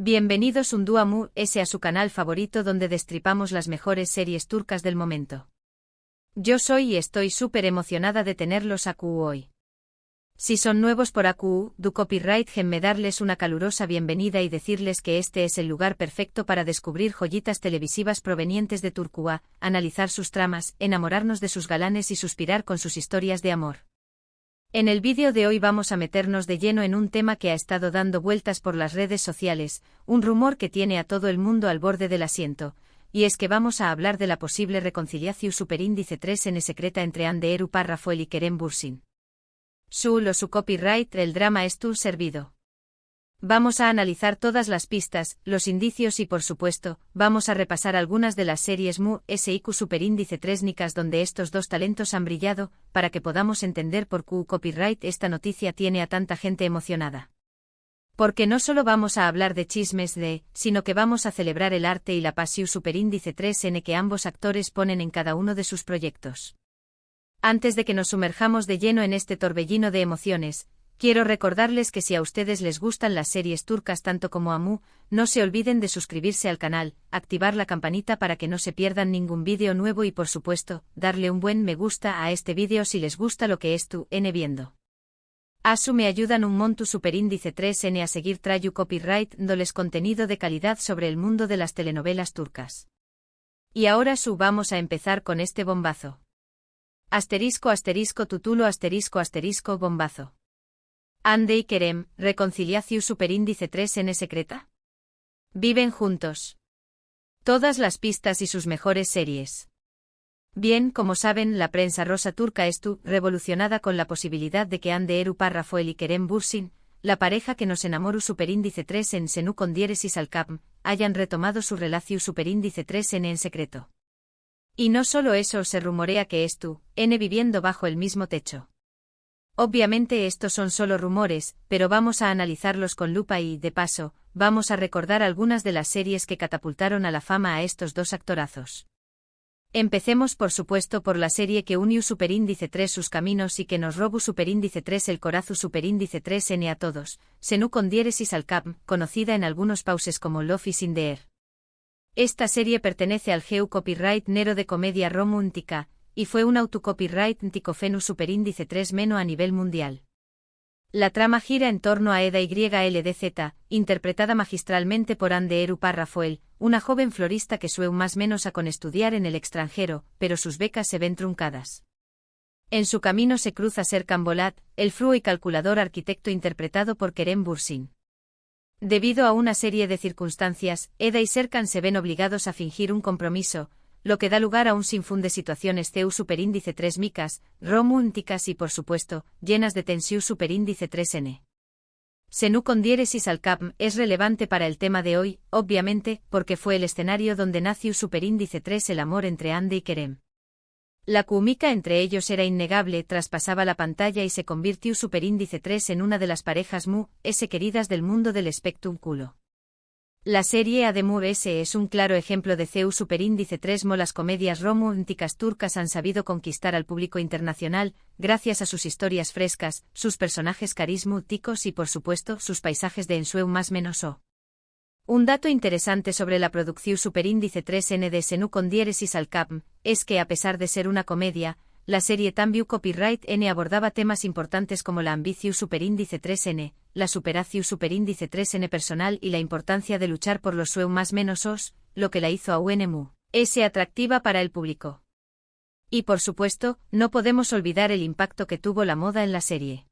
Bienvenidos un día a su canal favorito donde destripamos las mejores series turcas del momento. Yo soy y estoy súper emocionada de tenerlos aquí hoy. Si son nuevos por aquí, du copyright me darles una calurosa bienvenida y decirles que este es el lugar perfecto para descubrir joyitas televisivas provenientes de Turquía, analizar sus tramas, enamorarnos de sus galanes y suspirar con sus historias de amor. En el vídeo de hoy vamos a meternos de lleno en un tema que ha estado dando vueltas por las redes sociales, un rumor que tiene a todo el mundo al borde del asiento, y es que vamos a hablar de la posible reconciliación superíndice 3N secreta entre Hande Erupar Rafael y Kerem Bürsin. Su copyright el drama es tu servido. Vamos a analizar todas las pistas, los indicios y por supuesto, vamos a repasar algunas de las series SIQ superíndice 3 nicas donde estos dos talentos han brillado, para que podamos entender por qué copyright esta noticia tiene a tanta gente emocionada. Porque no solo vamos a hablar de chismes sino que vamos a celebrar el arte y la pasión superíndice 3N que ambos actores ponen en cada uno de sus proyectos. Antes de que nos sumerjamos de lleno en este torbellino de emociones, quiero recordarles que si a ustedes les gustan las series turcas tanto como a mí, no se olviden de suscribirse al canal, activar la campanita para que no se pierdan ningún vídeo nuevo y por supuesto, darle un buen me gusta a este vídeo si les gusta lo que viendo. Asu me ayudan un monto superíndice 3N a seguir trayu copyright dándoles contenido de calidad sobre el mundo de las telenovelas turcas. Y ahora vamos a empezar con este bombazo. ***tutulo**** bombazo. Hande y Kerem, reconciliación superíndice 3N secreta. Viven juntos. Todas las pistas y sus mejores series. Bien, como saben, la prensa rosa turca revolucionada con la posibilidad de que Hande Erupar Rafael y Kerem Bürsin, la pareja que nos enamoró superíndice 3 en Senu con diéresis al cap, hayan retomado su relación superíndice 3N en secreto. Y no solo eso, se rumorea que viviendo bajo el mismo techo. Obviamente estos son solo rumores, pero vamos a analizarlos con lupa y, de paso, vamos a recordar algunas de las series que catapultaron a la fama a estos dos actorazos. Empecemos por supuesto por la serie que unió superíndice 3 sus caminos y que nos robó superíndice 3 el corazo superíndice 3N a todos, Senu con diéresis al cap, conocida en algunos pauses como Love is in the air. Esta serie pertenece al GEU copyright nero de comedia romántica, y fue un autocopyright ticofenu superíndice 3 meno a nivel mundial. La trama gira en torno a Eda YLDZ, interpretada magistralmente por Hande Erupar Rafael, una joven florista que más menos a con estudiar en el extranjero, pero sus becas se ven truncadas. En su camino se cruza Serkan Bolat, el fruo y calculador arquitecto interpretado por Kerem Bürsin. Debido a una serie de circunstancias, Eda y Serkan se ven obligados a fingir un compromiso, lo que da lugar a un sinfín de situaciones CEU superíndice 3 micas, románticas y por supuesto, llenas de tensión superíndice 3N. Senu con diéresis al cap es relevante para el tema de hoy, obviamente, porque fue el escenario donde nació superíndice 3 el amor entre Hande y Kerem. La química entre ellos era innegable, traspasaba la pantalla y se convirtió superíndice 3 en una de las parejas queridas del mundo del espectáculo. La serie además es un claro ejemplo de CEU superíndice 3 las comedias románticas turcas han sabido conquistar al público internacional, gracias a sus historias frescas, sus personajes carismáticos y por supuesto sus paisajes de ensueño más menos o. Un dato interesante sobre la producción superíndice 3N de Senu con diéresis al cap, es que a pesar de ser una comedia, la serie también copyright N abordaba temas importantes como la ambición superíndice 3N, la superación superíndice 3N personal y la importancia de luchar por los más menos os, lo que la hizo a atractiva para el público. Y por supuesto, no podemos olvidar el impacto que tuvo la moda en la serie.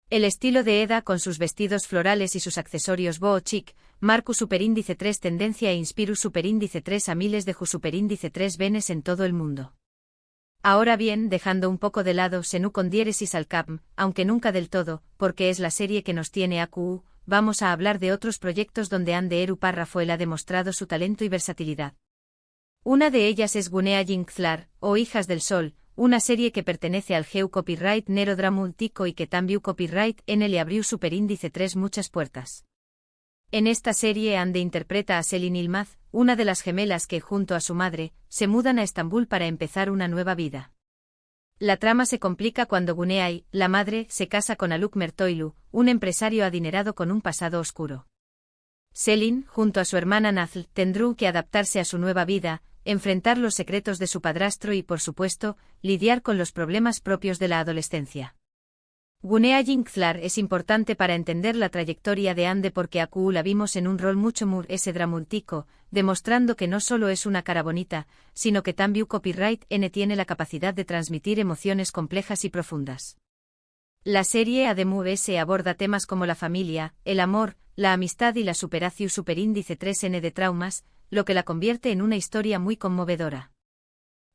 El estilo de Eda con sus vestidos florales y sus accesorios boho chic, marcó superíndice 3 tendencia e inspiró superíndice 3 a miles de superíndice 3 venes en todo el mundo. Ahora bien, dejando un poco de lado Senu con diéresis al cap, aunque nunca del todo, porque es la serie que nos tiene AQ, vamos a hablar de otros proyectos donde Hande Erupar Rafael ha demostrado su talento y versatilidad. Una de ellas es Gunea Yıldızlar, o Hijas del Sol, una serie que pertenece al GEU copyright nero dramático y que también copyright N le abrió superíndice 3 muchas puertas. En esta serie Hande interpreta a Selin Yılmaz, una de las gemelas que, junto a su madre, se mudan a Estambul para empezar una nueva vida. La trama se complica cuando Gunea, la madre, se casa con Haluk Mertoğlu, un empresario adinerado con un pasado oscuro. Selin, junto a su hermana Nazl, tendrán que adaptarse a su nueva vida, enfrentar los secretos de su padrastro y, por supuesto, lidiar con los problemas propios de la adolescencia. Gunea Jinxlar es importante para entender la trayectoria de Ande porque a la vimos en un rol mucho ese dramático, demostrando que no solo es una cara bonita, sino que también copyright N tiene la capacidad de transmitir emociones complejas y profundas. La serie además aborda temas como la familia, el amor, la amistad y la superación superíndice 3N de traumas, lo que la convierte en una historia muy conmovedora.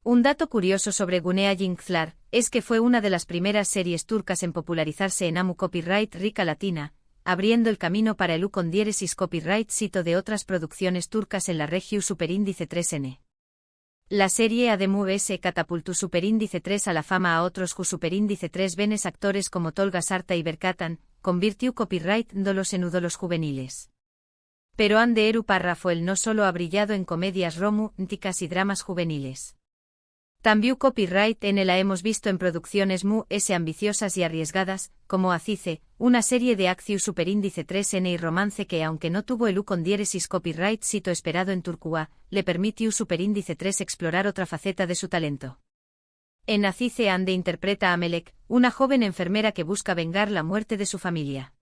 Un dato curioso sobre Gunea Jinxlar es que fue una de las primeras series turcas en popularizarse en AMU Copyright Rica Latina, abriendo el camino para el U con diéresis copyright sito de otras producciones turcas en la región superíndice 3N. La serie además catapultó superíndice 3 a la fama a otros superíndice 3 venes actores como Tolga Sarta y Berkatan, convirtió copyright dolos en udolos juveniles. Pero Ande Eru Parrafoel no solo ha brillado en comedias románticas y dramas juveniles. También copyright N la hemos visto en producciones ambiciosas y arriesgadas, como Azize, una serie de acción superíndice 3N y romance que aunque no tuvo el U con diéresis copyright sito esperado en Turquía, le permitió superíndice 3 explorar otra faceta de su talento. En Azize Ande interpreta a Melek, una joven enfermera que busca vengar la muerte de su familia.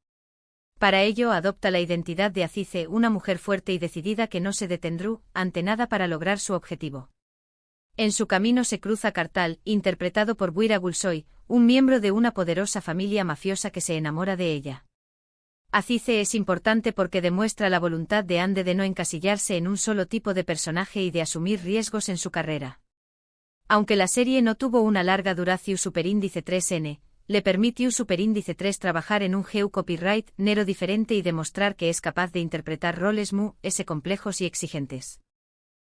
Para ello adopta la identidad de Azize, una mujer fuerte y decidida que no se detendrá ante nada para lograr su objetivo. En su camino se cruza Kartal, interpretado por Buira Gulsoy, un miembro de una poderosa familia mafiosa que se enamora de ella. Azize es importante porque demuestra la voluntad de Ande de no encasillarse en un solo tipo de personaje y de asumir riesgos en su carrera. Aunque la serie no tuvo una larga duración superíndice 3N, le permitió superíndice 3 trabajar en un geo copyright nero diferente y demostrar que es capaz de interpretar roles complejos y exigentes.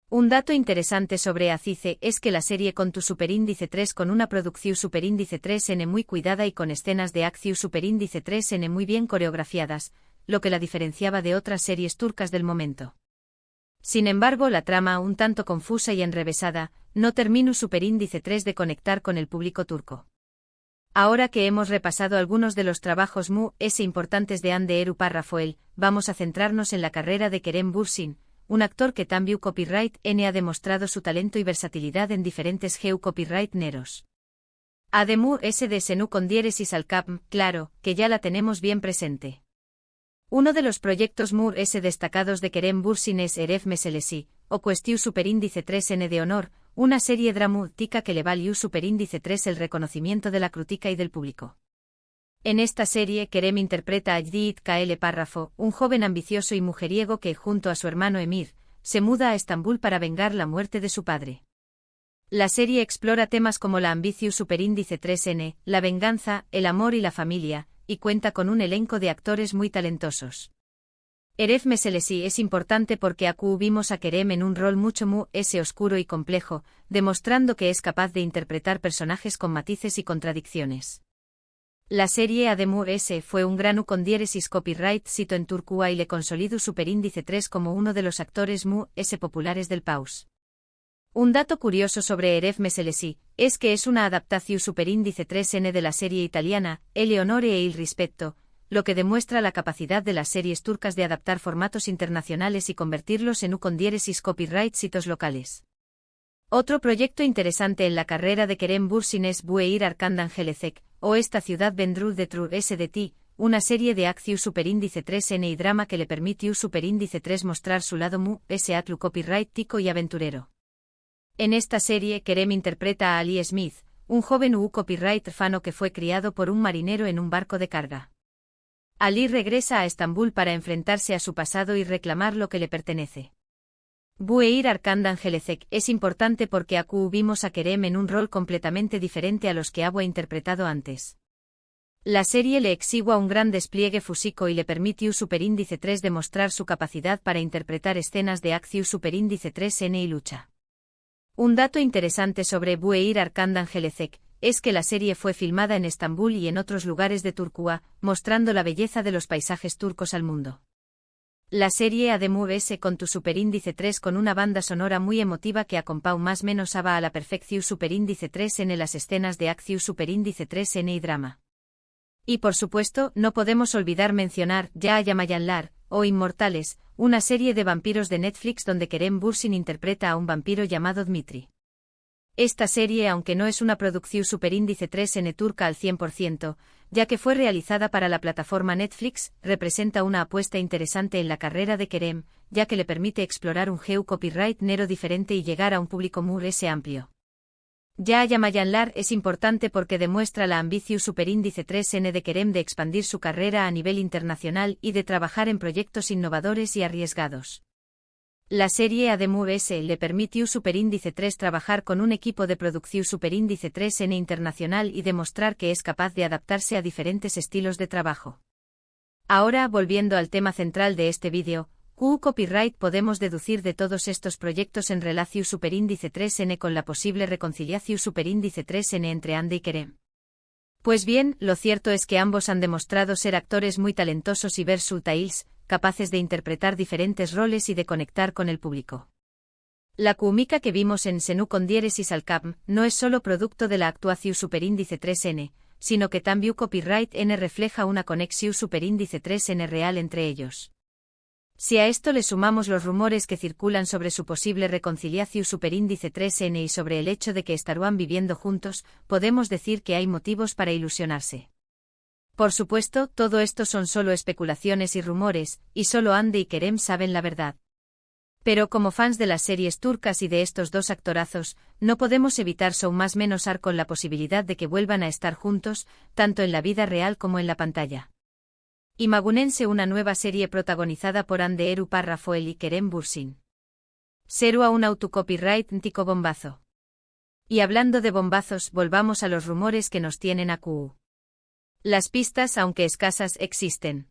Un dato interesante sobre Azize es que la serie contó superíndice 3 con una producción superíndice 3N muy cuidada y con escenas de acción superíndice 3N muy bien coreografiadas, lo que la diferenciaba de otras series turcas del momento. Sin embargo, la trama, un tanto confusa y enrevesada, no terminó superíndice 3 de conectar con el público turco. Ahora que hemos repasado algunos de los trabajos importantes de Ande Eru Parrafoel, vamos a centrarnos en la carrera de Kerem Bürsin, un actor que también copyright N ha demostrado su talento y versatilidad en diferentes geo copyright neros. Además de Senu con diéresis al cap, claro, que ya la tenemos bien presente. Uno de los proyectos destacados de Kerem Bürsin es Eref Meselesi, o Cuestiu superíndice 3N de honor, una serie dramática que le valió superíndice 3 el reconocimiento de la crítica y del público. En esta serie Kerem interpreta a Yiğit Kale Párrafo, un joven ambicioso y mujeriego que, junto a su hermano Emir, se muda a Estambul para vengar la muerte de su padre. La serie explora temas como la ambición superíndice 3N, la venganza, el amor y la familia, y cuenta con un elenco de actores muy talentosos. Eref Meselesi es importante porque vimos a Kerem en un rol mucho oscuro y complejo, demostrando que es capaz de interpretar personajes con matices y contradicciones. La serie además fue un gran U con diéresis copyright sito en Turquía y le consolidó superíndice 3 como uno de los actores populares del país. Un dato curioso sobre Eref Meselesi es que es una adaptación superíndice 3N de la serie italiana Eleonore e il rispetto, lo que demuestra la capacidad de las series turcas de adaptar formatos internacionales y convertirlos en U con diéresis copyright sitos locales. Otro proyecto interesante en la carrera de Kerem Bürsin es Bueir Arkandan Gelecek, o Esta ciudad vendrú de Trur S de ti, una serie de acción superíndice 3N y drama que le permitió superíndice 3 mostrar su lado atlu copyright tico y aventurero. En esta serie Kerem interpreta a Ali Smith, un joven copyright fano que fue criado por un marinero en un barco de carga. Ali regresa a Estambul para enfrentarse a su pasado y reclamar lo que le pertenece. Bueir Arkandan Gelecek es importante porque vimos a Kerem en un rol completamente diferente a los que había interpretado antes. La serie le exigua un gran despliegue físico y le permitió superíndice 3 demostrar su capacidad para interpretar escenas de acción superíndice 3N y lucha. Un dato interesante sobre Bueir Arkandan Gelecek es que la serie fue filmada en Estambul y en otros lugares de Turquía, mostrando la belleza de los paisajes turcos al mundo. La serie además contó superíndice 3 con una banda sonora muy emotiva que acompañó más o menos a la perfección superíndice 3 en las escenas de acción superíndice 3N y drama. Y por supuesto, no podemos olvidar mencionar Ya Ayamayanlar, o Inmortales, una serie de vampiros de Netflix donde Kerem Bürsin interpreta a un vampiro llamado Dmitri. Esta serie, aunque no es una producción superíndice 3N turca al 100%, ya que fue realizada para la plataforma Netflix, representa una apuesta interesante en la carrera de Kerem, ya que le permite explorar un geo copyright nero diferente y llegar a un público muy amplio. Yahya Mayanlar es importante porque demuestra la ambición superíndice 3N de Kerem de expandir su carrera a nivel internacional y de trabajar en proyectos innovadores y arriesgados. La serie además le permitió superíndice 3 trabajar con un equipo de producción superíndice 3N internacional y demostrar que es capaz de adaptarse a diferentes estilos de trabajo. Ahora, volviendo al tema central de este vídeo, ¿qué copyright podemos deducir de todos estos proyectos en relación superíndice 3N con la posible reconciliación superíndice 3N entre Ande y Kerem? Pues bien, lo cierto es que ambos han demostrado ser actores muy talentosos y versatiles, capaces de interpretar diferentes roles y de conectar con el público. La química que vimos en Senu con Diéresis al Cap no es solo producto de la actuación superíndice 3N, sino que también copyright N refleja una conexión superíndice 3N real entre ellos. Si a esto le sumamos los rumores que circulan sobre su posible reconciliación superíndice 3N y sobre el hecho de que estarán viviendo juntos, podemos decir que hay motivos para ilusionarse. Por supuesto, todo esto son solo especulaciones y rumores, y solo Ande y Kerem saben la verdad. Pero como fans de las series turcas y de estos dos actorazos, no podemos evitar soñar con la posibilidad de que vuelvan a estar juntos, tanto en la vida real como en la pantalla. Imagínense una nueva serie protagonizada por Hande Erupar Rafael y Kerem Bürsin. Será un autocopyright tico bombazo. Y hablando de bombazos, volvamos a los rumores que nos tienen a Q. Las pistas, aunque escasas, existen.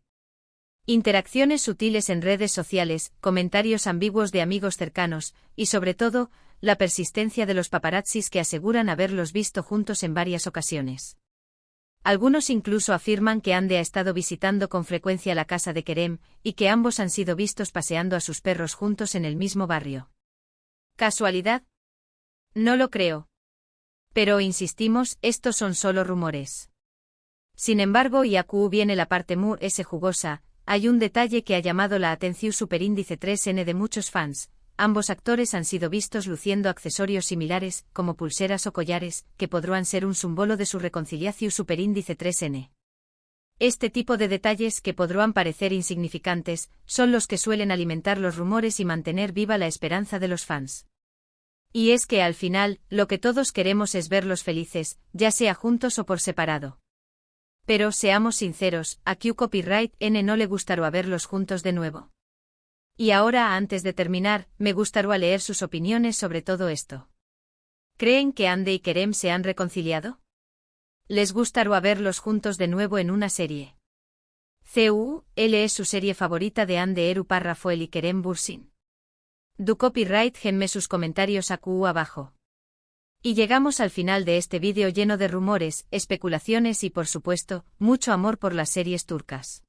Interacciones sutiles en redes sociales, comentarios ambiguos de amigos cercanos, y sobre todo, la persistencia de los paparazzis que aseguran haberlos visto juntos en varias ocasiones. Algunos incluso afirman que Ande ha estado visitando con frecuencia la casa de Kerem, y que ambos han sido vistos paseando a sus perros juntos en el mismo barrio. ¿Casualidad? No lo creo. Pero insistimos, estos son solo rumores. Sin embargo, y aquí viene la parte muy jugosa, hay un detalle que ha llamado la atención superíndice 3N de muchos fans. Ambos actores han sido vistos luciendo accesorios similares, como pulseras o collares, que podrán ser un símbolo de su reconciliación superíndice 3N. Este tipo de detalles, que podrán parecer insignificantes, son los que suelen alimentar los rumores y mantener viva la esperanza de los fans. Y es que al final, lo que todos queremos es verlos felices, ya sea juntos o por separado. Pero, seamos sinceros, a Q Copyright N no le gustará verlos juntos de nuevo. Y ahora, antes de terminar, me gustaría leer sus opiniones sobre todo esto. ¿Creen que Ande y Kerem se han reconciliado? ¿Les gustaría verlos juntos de nuevo en una serie? ¿CUL es su serie favorita de Hande Erupar Rafael y Kerem Bürsin? Du copyright genme sus comentarios a Q abajo. Y llegamos al final de este vídeo lleno de rumores, especulaciones y por supuesto, mucho amor por las series turcas.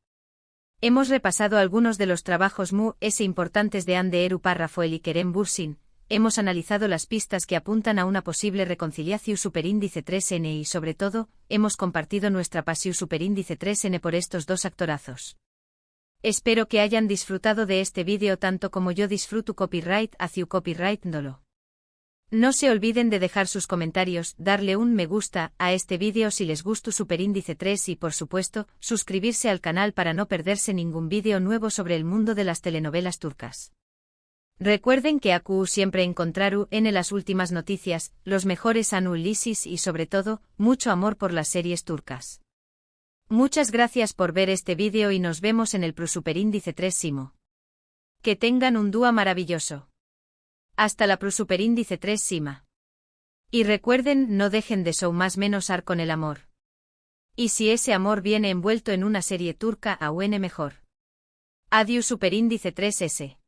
Hemos repasado algunos de los trabajos muy importantes de Hande Erupar Rafael y Kerem Bürsin, hemos analizado las pistas que apuntan a una posible reconciliación superíndice 3N y sobre todo, hemos compartido nuestra pasión superíndice 3N por estos dos actorazos. Espero que hayan disfrutado de este vídeo tanto como yo disfruto copyright hacia copyright Ndolo. No se olviden de dejar sus comentarios, darle un me gusta a este vídeo si les gustó superíndice 3 y por supuesto, suscribirse al canal para no perderse ningún vídeo nuevo sobre el mundo de las telenovelas turcas. Recuerden que aquí siempre encontrarán en las últimas noticias, los mejores análisis y sobre todo, mucho amor por las series turcas. Muchas gracias por ver este vídeo y nos vemos en el superíndice 3 Simo. Que tengan un día maravilloso. Hasta la superíndice 3 Sima. Y recuerden, no dejen de soñar con el amor. Y si ese amor viene envuelto en una serie turca aún mejor. Adiós superíndice 3S.